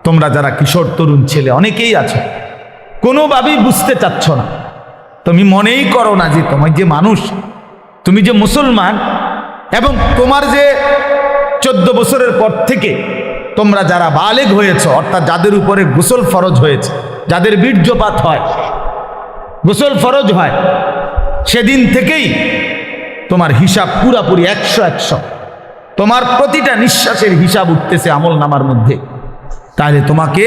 তোমরা যারা কিশোর তরুণ ছেলে অনেকেই আছো, কোনোভাবেই বুঝতে চাচ্ছ না, তুমি মনেই করো না যে তোমার যে মানুষ, তুমি যে মুসলমান, এবং তোমার যে 14 বছরের পর থেকে তোমরা যারা বালেগ হয়েছ, অর্থাৎ যাদের উপরে গোসল ফরজ হয়েছে, যাদের বীর্যপাত হয়, গোসল ফরজ হয়, সেদিন থেকেই তোমার হিসাব পুরাপুরি 100 তোমার প্রতিটা নিঃশ্বাসের হিসাব উঠতেছে আমল নামার মধ্যে। তাহলে তোমাকে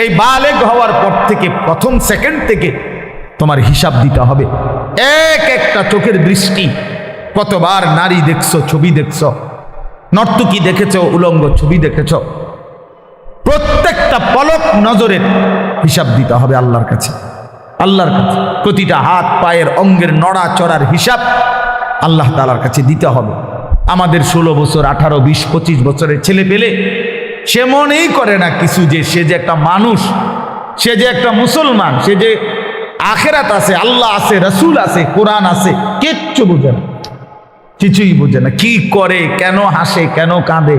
এই বালেগ হওয়ার পর থেকে প্রথম সেকেন্ড থেকে তোমার হিসাব দিতে হবে। একটা চোখের দৃষ্টি, কতবার নারী দেখছো, ছবি দেখছো, নর্তকী দেখেছো, উলঙ্গ ছবি দেখেছো, প্রত্যেকটা পলক নজরের হিসাব দিতে হবে আল্লাহর কাছে। আল্লাহর কাছে প্রতিটা হাত পায়ের অঙ্গের নড়াচড়ার হিসাব আল্লাহ তাআলার কাছে দিতে হবে। আমাদের 16 বছর, 18, 20, 25 বছরের ছেলে পেলে সে মনেই করে না কিছু, যে সে যে একটা মানুষ, সে যে একটা মুসলমান, সে যে আখেরাত আছে, আল্লাহ আছে, রসুল আছে, কোরআন আছে, কিচ্ছু বোঝে না, কিছুই বোঝে না। কি করে, কেন হাসে, কেন কাঁদে,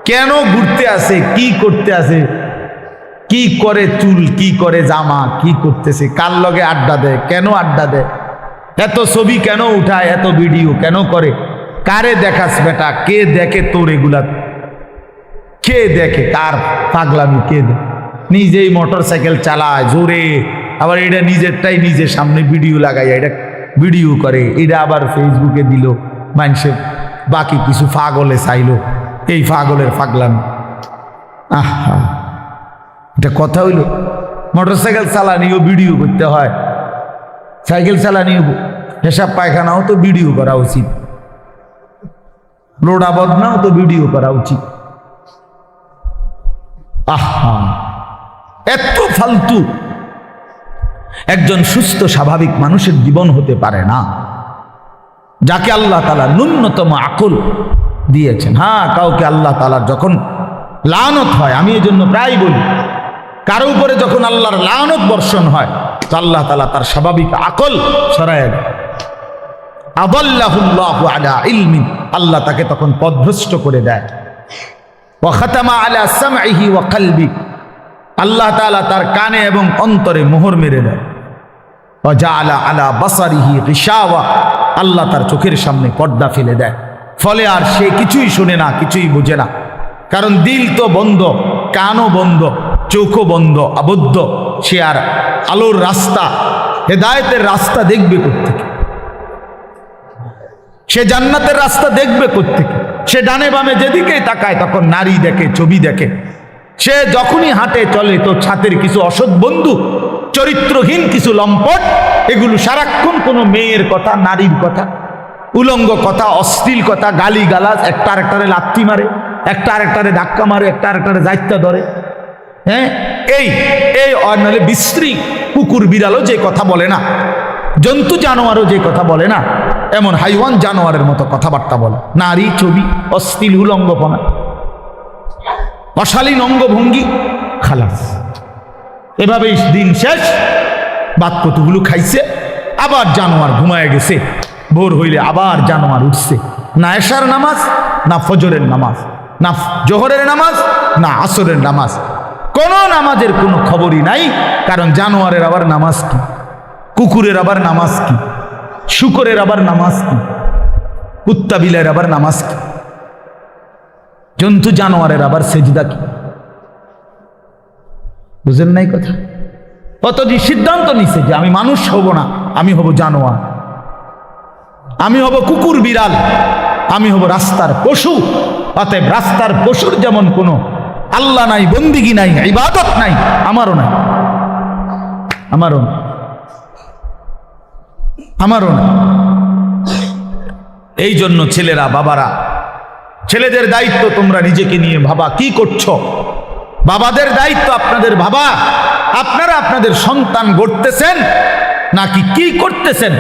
কেন ঘুরতে আসে, কি করতে আসে, কি করে চুল, কি করে জামা, কি করতেছে, কার লগে আড্ডা দেয়, কেন আড্ডা দেয়, এত ছবি কেন উঠায়, এত ভিডিও কেন করে, কারে দেখাস বেটা, কে দেখে তোর এগুলা, কে দেখে, কার পাগলামি কে দেখে? নিজেই মোটর সাইকেল চালায় জোরে, আবার এটা নিজেরটাই নিজের সামনে ভিডিও লাগাইয়া এটা ভিডিও করে, এটা আবার ফেসবুকে দিল, মানুষের বাকি কিছু পাগলে চাইলো, এই পাগলের পাগলামি। আহা, এটা কথা হইল? মোটর সাইকেল চালানিও ভিডিও করতে হয়, সাইকেল চালানিও পেশাব পায়খানাও তো ভিডিও করা উচিত, লোডা বদনাও তো ভিডিও করা উচিত। আহা, এত ফালতু একজন সুস্থ স্বাভাবিক মানুষের জীবন হতে পারে না, যাকে আল্লাহ তাআলা ন্যূনতম আকল দিয়েছেন। হ্যাঁ, কাউকে আল্লাহ তাআলার যখন লানত হয়, আমি এই জন্য প্রায় বলি, কারো উপরে যখন আল্লাহর লানত বর্ষণ হয়, তো আল্লাহ তাআলা তার স্বাভাবিক আকল সরায় দেয়। আদাল্লাহুল্লাহু আলা ইলমিন, আল্লাহ তাকে তখন পথভ্রষ্ট করে দেয়। ওয়া খাতামা আলা সামঈহি ওয়া কলবি, আল্লাহ তাআলা তার কানে এবং অন্তরে মোহর মেরে দেয়। ওয়া জাআলা আলা বাসারিহি গিশাওয়া, আল্লাহ তার চোখের সামনে পর্দা ফেলে দেয়, ফলে আর সে কিছুই শোনে না, কিছুই বোঝে না, কারণ দিল তো বন্ধ, কানও বন্ধ, চোখও বন্ধ, আবদ্ধ। সে আর আলোর রাস্তা, হেদায়েতের রাস্তা দেখবে কোত্থেকে? সে জান্নাতের রাস্তা দেখবে কোত্থেকে? সে ডানে বামে যেদিকেই তাকায় তখন নারী দেখে, ছবি দেখে। সে যখনই হাঁটে চলে তো ছাতের কিছু অসৎ বন্ধু, চরিত্রহীন কিছু লম্পট, এগুলো সারাক্ষণ কোনো মেয়ের কথা, নারীর কথা, উলঙ্গ কথা, অশ্লীল কথা, গালি গালাজ, একটা আরেকটারে লাথি মারে, একটা আরেকটারে ধাক্কা মারে, একটা আরেকটারে দায়িত্ব ধরে। হ্যাঁ, এই নাহলে বিশ্রী কুকুর বিড়ালও যে কথা বলে না, জন্তু জানোয়ারও যে কথা বলে না, এমন হাইওয়ান জানোয়ারের মতো কথাবার্তা বলে, নারী, ছবি, অশ্লীল উলঙ্গপনা, অশালীন অঙ্গভঙ্গি, খালাস। এভাবেই দিন শেষ। বাদ কতগুলো খাইছে, আবার জানোয়ার ঘুমায় গেছে, ভোর হইলে আবার জানোয়ার উঠছে। না এশার নামাজ, না ফজরের নামাজ, না জোহরের নামাজ, না আসরের নামাজ, কোন নামাজের কোনো খবরই নাই। কারণ জানোয়ারের আবার নামাজ কি, কুকুরের আবার নামাজ কি, শুকরের আবার নামাজ কি, কুত্তা বিলের আবার নামাজ কি, জন্তু জানোয়ারের আবার সেজদা কি? বুঝেন নাই কথা? অতটি সিদ্ধান্ত নিছে যে আমি মানুষ হব না, আমি হব জানোয়ার, আমি হব কুকুর বিড়াল, আমি হব রাস্তার পশু। অতএব রাস্তার পশুর যেমন কোনো আল্লাহ নাই, বন্দিগি নাই, ইবাদত নাই, আমারও নাই, আমারও নাই, আমারও নাই। এই জন্য ছেলেরা, বাবারা, ছেলেদের দায়িত্ব তোমরা নিজেকে নিয়ে ভাবা, কি করছো? বাবাদের দায়িত্ব আপনাদের ভাবা, আপনারা আপনাদের সন্তান গড়তেছেন নাকি কি করতেছেন?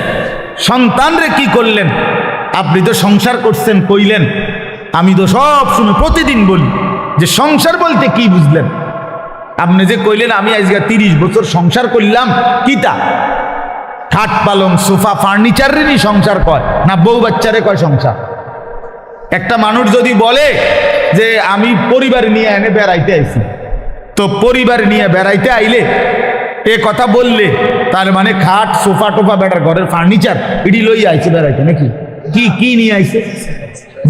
সন্তানরে কি করলেন? আপনি তো সংসার করছেন কইলেন, আমি তো সব শুনে প্রতিদিন বলি যে সংসার বলতে কি বুঝলেন? আপনি যে কইলেন আমি আজকে 30 বছর সংসার করলাম, কিতা? খাট পালং সোফা ফার্নিচারেরই সংসার কয় না বউ বাচ্চারে কয় সংসার? একটা মানুষ যদি বলে যে আমি পরিবার নিয়ে এনে বেড়াইতে আইছি, তো পরিবার নিয়ে বেড়াইতে আইলে এ কথা বললে তার মানে খাট সোফা টোফা বেটার ঘরের ফার্নিচার এটি লই আইছে বেড়াইতে নাকি? কি কি নিয়ে আইছে?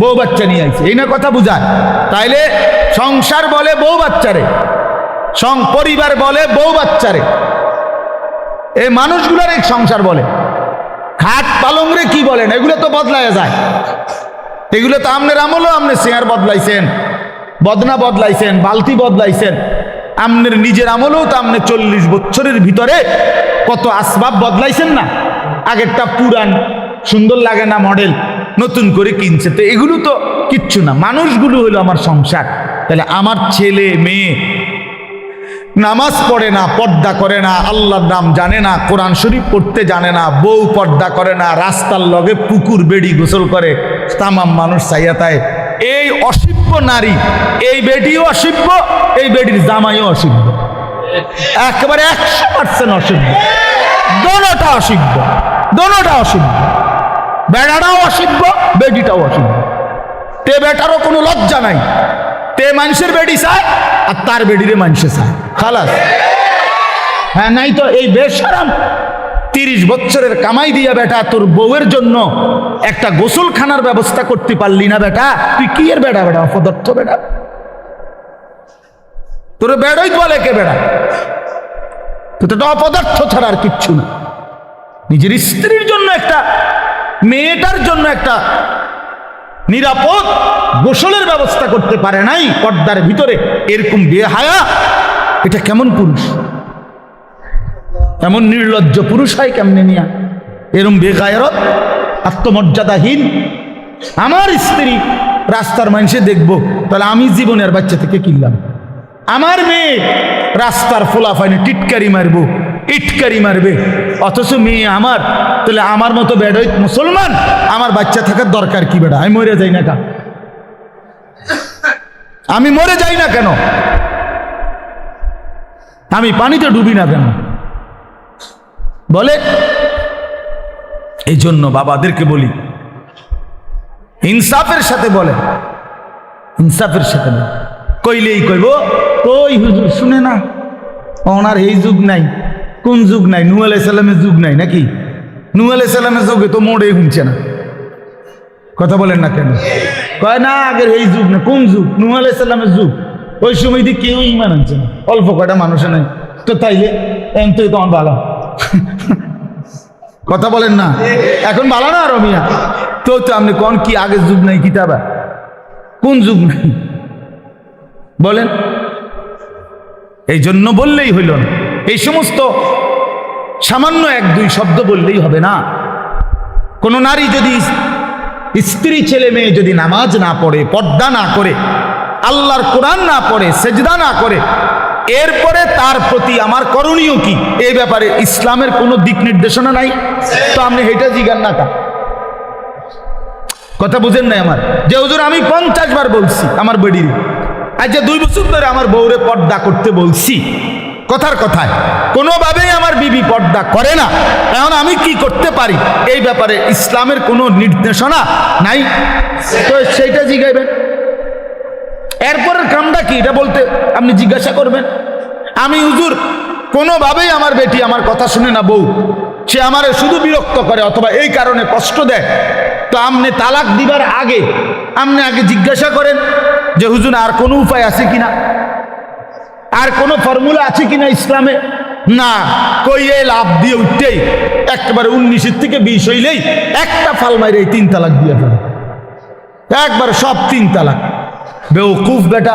বউ বাচ্চা নিয়ে আইছে, এই না কথা বুঝায়। তাইলে সংসার বলে বউ বাচ্চারে, পরিবার বলে বউ বাচ্চারে, এই মানুষগুলার এক সংসার বলে। খাট পালংরে কি বলেন? এগুলো তো বদলায় যায়। এগুলো তো আমনের আমলও আপনি চেয়ার বদলাইছেন, বদনা বদলাইছেন, বালতি বদলাইছেন। আমনের নিজের আমলেও তো আপনি 40 বছরের ভিতরে কত আসবাব বদলাইছেন না? আগেরটা পুরান, সুন্দর লাগে না মডেল, নতুন করে কিনছে। তো এগুলো তো কিচ্ছু না, মানুষগুলো হলো আমার সংসার। তাহলে আমার ছেলে মেয়ে নামাজ পড়ে না, পর্দা করে না, আল্লাহর নাম জানে না, কোরআন শরীফ পড়তে জানে না, বউ পর্দা করে না, রাস্তার লগে পুকুর বেড়ি গোসল করে, তামাম মানুষ চাইয়াতায়। এই অসভ্য নারী, এই বেডিও অসভ্য, এই বেডির জামাইও অসভ্য, একেবারে 100% অসভ্য। দোনোটা অসভ্য, দোনোটা অসভ্য। বেড়াটাও অসভ্য, বেডিটাও অসভ্য। তে বেটারও কোনো লজ্জা নাই, তে মানুষের বেডি চায় আর তার বেডিরে মানুষে চায়, খালাস। হ্যাঁ, নাই তো এই বেশরম 30 বছরের কামাই দিয়া বেটা তোর বউয়ের জন্য একটা গোসলখানার ব্যবস্থা করতে পারলি না বেটা, তুই কি এর বেটা? বেটা অপদার্থ বেটা, তোর বেড়ই বলে কে বেটা? তো অপদার্থ ছাড়া আর কিচ্ছু না। নিজের স্ত্রীর জন্য একটা, মেয়েটার জন্য একটা নিরাপদ গোসলের ব্যবস্থা করতে পারে নাই পর্দার ভিতরে, এরকম বেহায়া, এটা কেমন পুরুষ? এমন নির্লজ্জ পুরুষ হয় কেমনে নিয়া? এরম বেগায়রত, আত্মমর্যাদাহীন। আমার স্ত্রী রাস্তার মানুষে দেখবো, তাহলে আমি জীবনের বাচ্চা থেকে কিনলাম। আমার মেয়ে রাস্তার ফোলাফাইনে টিটকারি মারবো, ইটকারি মারবে, অথচ মেয়ে আমার। তাহলে আমার মতো বেডাইত মুসলমান আমার বাচ্চা থাকার দরকার কি? বেড়া আমি মরে যাই না কেন? আমি মরে যাই না কেন? আমি পানিতে ডুবি না কেন? বলে। এই জন্য বাবাদেরকে বলি, ইনসাফের সাথে বলে, ইনসাফের সাথে বলে। কইলেই কইব ওই হুজুর শুনে না, ওনার এই যুগ নাই। কোন যুগ নাই? নূহ আলাইহিস সালামের যুগ নাই নাকি? নূহ আলাইহিস সালামের যুগে তো মোড়ে শুনছে না, কথা বলেন না কেন? কয় না আগের এই যুগ না। কোন যুগ? নূহ আলাইহিস সালামের যুগ। ওই সময় দিয়ে কেউ ইমান আনছে না, অল্প কয়টা মানুষে নাই। তো তাইলে তো তখন ভালো, কথা বলেন না? এখন ভালো না আর মিয়া? তো আপনি কোন কি আগের যুগ নাই? কিতাবা কোন যুগ নাই বলেন? এই জন্য বললেই হইল না। এই সমস্ত সামান্য 1-2 শব্দ বললেই হবে না। কোন নারী যদি, স্ত্রী ছেলে মেয়ে যদি নামাজ না পড়ে, পর্দা না করে, আল্লাহর কোরআন না পড়ে, সেজদা না করে, এরপরে তার প্রতি আমার করণীয় কি, এই ব্যাপারে ইসলামের কোনো দিক নির্দেশনা নাই। তো আপনি হেঁটে জিগান না কা? কথা বুঝেন নাই আমার? যে হুজুর আমি 50 বার বলছি আমার বেডির, আজ 2 বছর ধরে আমার বউরে পর্দা করতে বলছি, কথার কথায় কোনোভাবেই আমার বিবি পর্দা করে না, এখন আমি কি করতে পারি? এই ব্যাপারে ইসলামের কোনো নির্দেশনা নাই। তো সেইটা জিগাইবেন। এরপরের কামটা কি এটা বলতে আপনি জিজ্ঞাসা করবেন। আমি হুজুর কোনোভাবেই আমার বেটি আমার কথা শুনে না, বউ সে আমারে শুধু বিরক্ত করে অথবা এই কারণে কষ্ট দেয়, তো আপনি তালাক দিবার আগে আপনি আগে জিজ্ঞাসা করেন যে হুজুর আর কোনো উপায় আছে কিনা, আর কোনো ফর্মুলা আছে কিনা ইসলামে? না, কইয়ে লাভ দিয়ে উঠতেই একেবারে 19 থেকে 20 হইলেই একটা ফাল মাইরে 3 তালাক দিয়ে ফেলে, একবারে সব 3 তালাক। বেওকুফ বেটা,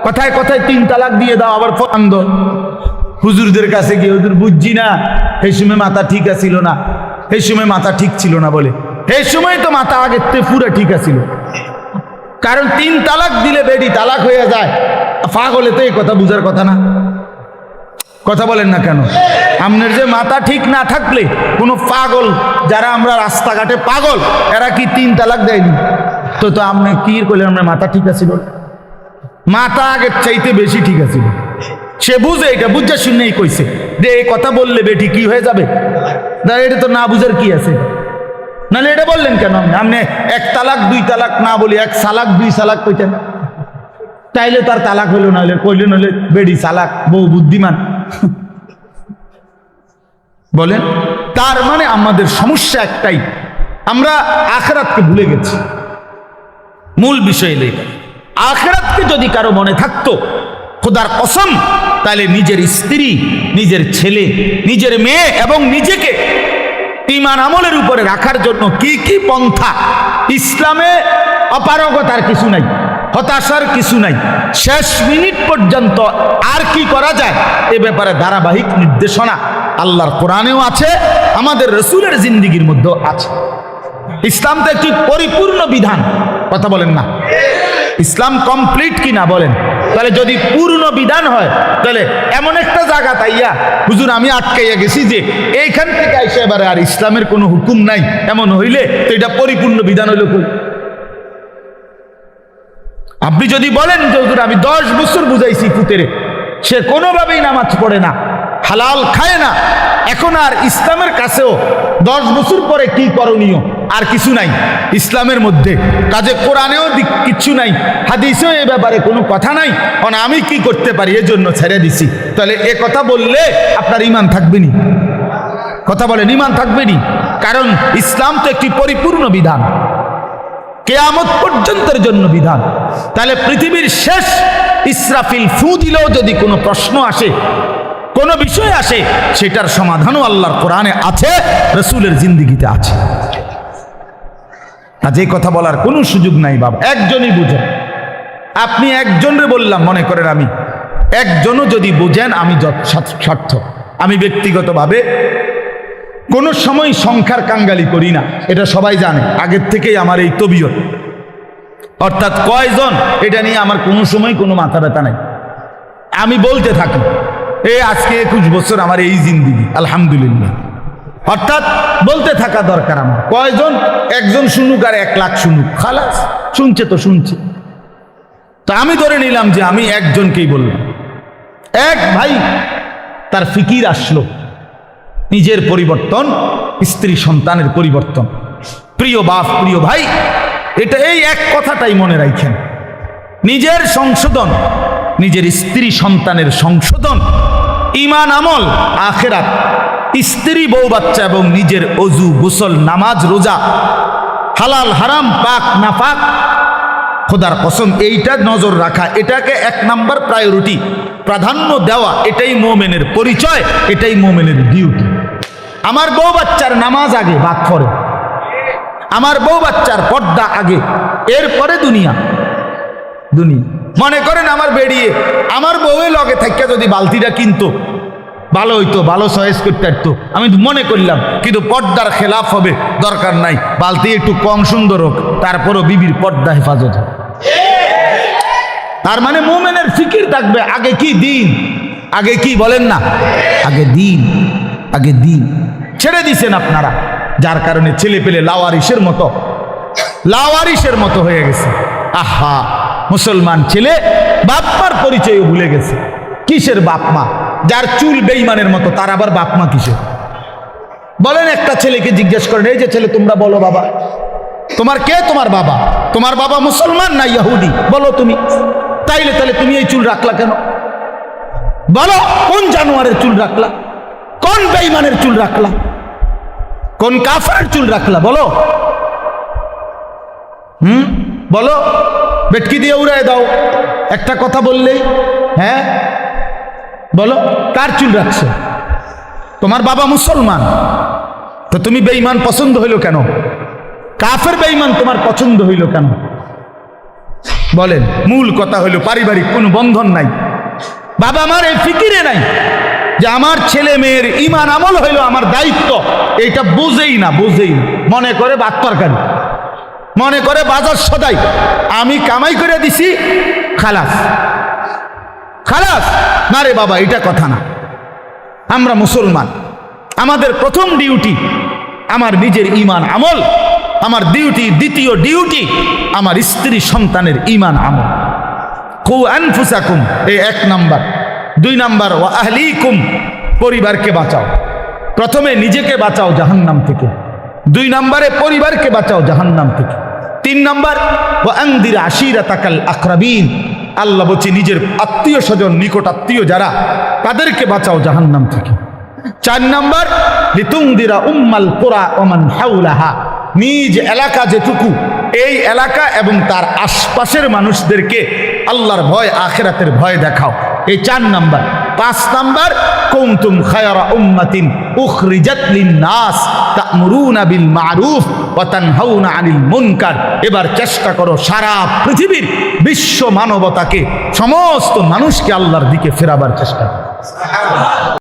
কথায় কথায় 3 তালাক দিয়ে দাও, আবার আন্দোলন হুজুরদের কাছে গিয়ে, হুজুর বুঝছি না, এই সময় মাথা ঠিক আছিল না, এই সময় মাথা ঠিক ছিল না। বলে এই সময় তো মাথা আগের থেকে পুরো ঠিক আছিল, কারণ 3 তালাক দিলে বেডি তালাক হয়ে যায়। পাগলে তো এই কথা বুঝার কথা না, কথা বলেন না কেন? আপনার যে মাথা ঠিক না থাকলে কোনো পাগল, যারা আমরা রাস্তাঘাটে পাগল, এরা কি 3 তালাক দেয়নি? তো আপনি কি করলেন? আমরা মাথা ঠিক আছিল, মাথা আগের চাইতে বেশি ঠিক আছিল। সে বুঝে, এটা বুঝে শুনেই কইছে যে এই কথা বললে বেটি কি হয়ে যাবে। এটা তো না বুঝার কি আছে? নাহলে এটা বললেন কেন? আপনি 1 তালাক 2 তালাক না বলি 1 সালাক 2 সালাক কইতেন, চাইলে তার তালাক হইলো, না হলে কইলে নইলে বেডি চালাক, বউ বুদ্ধিমান। বলেন, তার মানে আমাদের সমস্যা একটাই, আমরা আখিরাতকে ভুলে গেছি। মূল বিষয় লেখা, আখিরাতকে যদি কারো মনে থাকতো খোদার কসম, তাহলে নিজের স্ত্রী, নিজের ছেলে, নিজের মেয়ে এবং নিজেকে ঈমান আমলের উপরে রাখার জন্য কি কি পন্থা, ইসলামে অপারগতার কিছু নাই, হতাশার কিছু নাই, শেষ মিনিট পর্যন্ত আর কি করা যায় এ ব্যাপারে ধারাবাহিক নির্দেশনা আল্লাহর কোরআনেও আছে, আমাদের রসুলের জিন্দিগির মধ্যেও আছে। ইসলাম তো একটি পরিপূর্ণ বিধান, কথা বলেন না? ইসলাম কমপ্লিট কি না বলেন? তাহলে যদি পূর্ণ বিধান হয়, তাহলে এমন একটা জায়গা তাইয়া হুজুর আমি আটকাইয়া গেছি যে এইখান থেকে আইসা এবারে আর ইসলামের কোনো হুকুম নাই, এমন হইলে তো এটা পরিপূর্ণ বিধান হইল কই? আপনি যদি বলেন যে হুজুর আমি 10 বছর বুঝাইছি পুতেরে, সে কোনোভাবেই নামাজ পড়ে না, হালাল খায় না, এখন আর ইসলামের কাছেও 10 বছর পরে কি করণীয় আর কিছু নাই ইসলামের মধ্যে, কাজে কোরআনেও কিচ্ছু নাই, হাদিসেও এ ব্যাপারে কোনো কথা নাই, আমি কি করতে পারি এজন্য ছেড়ে দিছি, তাহলে এ কথা বললে আপনার ঈমান থাকবে নি? কথা বলেন, ঈমান থাকবে নি? কারণ ইসলাম তো একটি পরিপূর্ণ বিধান, কিয়ামত পর্যন্তের জন্য বিধান। তাহলে পৃথিবীর শেষ ইসরাফিল ফু দিলেও যদি কোনো প্রশ্ন আসে, কোনো বিষয় আসে, সেটার সমাধানও আল্লাহর কোরআনে আছে, রসুলের জিন্দিগিতে আছে। আজ এই কথা বলার কোনো সুযোগ নাই বাবা, একজনই বুঝেন। আপনি একজনরে বললাম, মনে করেন আমি একজনও যদি বুঝেন আমি সার্থক। আমি ব্যক্তিগতভাবে কোনো সময় সংখ্যার কাঙ্গালি করি না, এটা সবাই জানে, আগের থেকেই আমার এই তবিয়ত, অর্থাৎ কয়জন এটা নিয়ে আমার কোনো সময় কোনো মাথা ব্যথা নাই। আমি বলতে থাকি আজকে 21 বছর আমার এই জিন্দিগি, আলহামদুলিল্লাহ, অর্থাৎ বলতে থাকা দরকার আমার। কয়জন? একজন শুনুক আর 1 লাখ শুনুক, খালাস, শুনছে তো শুনছে। তো আমি ধরে নিলাম যে আমি একজনকেই বললাম। এক ভাই তার ফিকির আসলো নিজের পরিবর্তন, স্ত্রী সন্তানের পরিবর্তন। প্রিয় বাপ, প্রিয় ভাই, এটা এই এক কথাটাই মনে রাখেন, নিজের সংশোধন, নিজের স্ত্রী সন্তানের সংশোধন, ঈমান আমল, আখিরাত, স্ত্রী বউ বাচ্চা এবং নিজের অজু গোসল নামাজ রোজা, হালাল হারাম পাক না পাক, খোদার কসম এইটা নজর রাখা, এটাকে 1 নাম্বার প্রায়োরিটি, প্রাধান্য দেওয়া, এটাই মোমেনের পরিচয়, এটাই মোমেনের ডিউটি। আমার বউ বাচ্চার নামাজ আগে, বাদ পরে। আমার বউ বাচ্চার পর্দা আগে, এরপরে দুনিয়া। মনে করেন আমার বেরিয়ে আমার বউয়ের লগে থাকা যদি বালতিটা কিনতো ভালো হইতো, ভালো চয়েস করতে পারতো, আমি মনে করলাম, কিন্তু পর্দার খেলাফ হবে, দরকার নাই, বালতি একটু কম সুন্দর হোক, তারপরও বিবির পর্দা হেফাজত হবে। তার মানে মোমেনের ফিকির থাকবে আগে কি দিন, আগে কি বলেন না, আগে দিন, আগে দিন। ছেড়ে দিছেন আপনারা, যার কারণে ছেলে পেলে লাওয়ারিসের মতো হয়ে গেছে। আহা, মুসলমান ছেলে বাপমার পরিচয়ও ভুলে গেছে। কিসের বাপ মা? যার চুল বেঈমানের মতো, তার আবার বাপ মা কিসের? বলেন, একটা ছেলেকে জিজ্ঞেস করেন, এই যে ছেলে তোমরা বলো বাবা, তোমার কে তোমার বাবা? তোমার বাবা মুসলমান না ইহুদি? বলো তুমি। তাইলে তুমি এই চুল রাখলা কেন? বলো, কোন জানোয়ারের চুল রাখলা? কোন বেঈমানের চুল রাখলা? কোন কাফেরের চুল রাখলা? বলো, বলো, বেটকি দিয়ে উড়ায় দাও একটা কথা বললেই। হ্যাঁ বলো, কার চুল রাখছো? তোমার বাবা মুসলমান, তো তুমি বেঈমান পছন্দ হইল কেন? কাফের বেঈমান তোমার পছন্দ হইল কেন? বলেন। মূল কথা হইল পারিবারিক কোনো বন্ধন নাই, বাবা মার এই ফিকিরে নাই যে আমার ছেলে মেয়ের ঈমান আমল হইল আমার দায়িত্ব, এইটা বুঝেই না। মনে করে ভাত তরকারি, মনে করে বাজার সদাই, আমি কামাই করে দিছি, খালাস। না রে বাবা, এটা কথা না। আমরা মুসলমান, আমাদের প্রথম ডিউটি আমার নিজের ঈমান আমল, আমার দ্বিতীয় ডিউটি আমার স্ত্রী সন্তানের ঈমান আমল। কু আনফুসাকুম, এই 1 নাম্বার। 2 নাম্বার, ওয়া আহলিকুম, পরিবারকে বাঁচাও। প্রথমে নিজেকে বাঁচাও জাহান্নাম থেকে, 2 নাম্বারে পরিবারকে বাঁচাও জাহান্নাম থেকে, 3 নাম্বার ওয়া আনদির আশিরাতাকাল আকরাবিন, আল্লাহ বলছে নিজের আত্মীয় স্বজন, নিকট আত্মীয় যারা, তাদেরকে বাঁচাও জাহান্নাম থেকে। 4 নাম্বার লিতুনদিরা উম্মাল কুরা ওয়া মান হাওলাহা, নিজ এলাকা যেটুকু, এই এলাকা এবং তার আশপাশের মানুষদেরকে আল্লাহর ভয়, আখিরাতের ভয় দেখাও। এই 4 নাম্বার। 5 নাম্বার কুনতুম খায়রা উম্মাতিন উখরিজাত লিন-নাস তা'মুরুনা বিল মা'রুফ ওয়া তানহাউনা আনিল মুনকার। এবার চেষ্টা করো সারা পৃথিবীর বিশ্ব মানবতাকে, সমস্ত মানুষকে আল্লাহর দিকে ফেরাবার চেষ্টা করো।